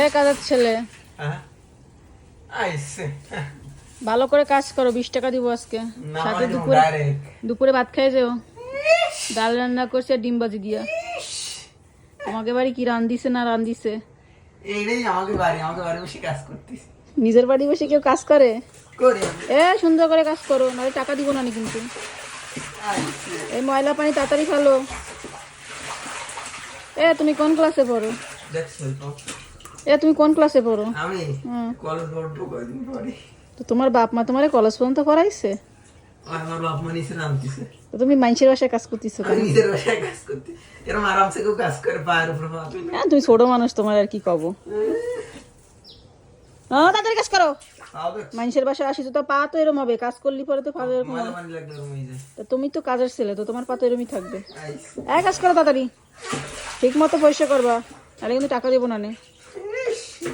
এ কাজের ছেলে, ভালো করে কাজ করো, 20 টাকা দিব আজকে। সাথে দুপুরে ভাত খাই যাও। ডাল রান্না করছে ডিম ভাজি দিয়া। তোমাকে বাড়ি কি রান্ধিছে না রান্ধিছে? নিজের বাড়ি বসে কেউ কাজ করে? এ সুন্দর করে কাজ করো, নাহলে টাকা দিব না কিন্তু। এই ময়লা পানি তাড়াতাড়ি ফেলো। এ তুমি কোন ক্লাসে পড়ো? তুমি কোন ক্লাসে পড়ো? তো তোমার বাপ মা তোমার কলেজ পর্যন্ত পড়াইছে? তুমি মানুষের বাসায় কাজ করতেছো? তুমি ছোট মানুষ, তোমার আর কি কব। তাড়াতাড়ি কাজ করো। মানুষের বাসায় আসি তো পা তো এরম হবে, কাজ করলি পরে তো পা এরকম হবে। তুমি তো কাজের ছেলে, তো তোমার পা তো এরমই থাকবে। কাজ করো তাড়াতাড়ি, ঠিক মতো পয়সা করবা, তাহলে কিন্তু টাকা দেবো না।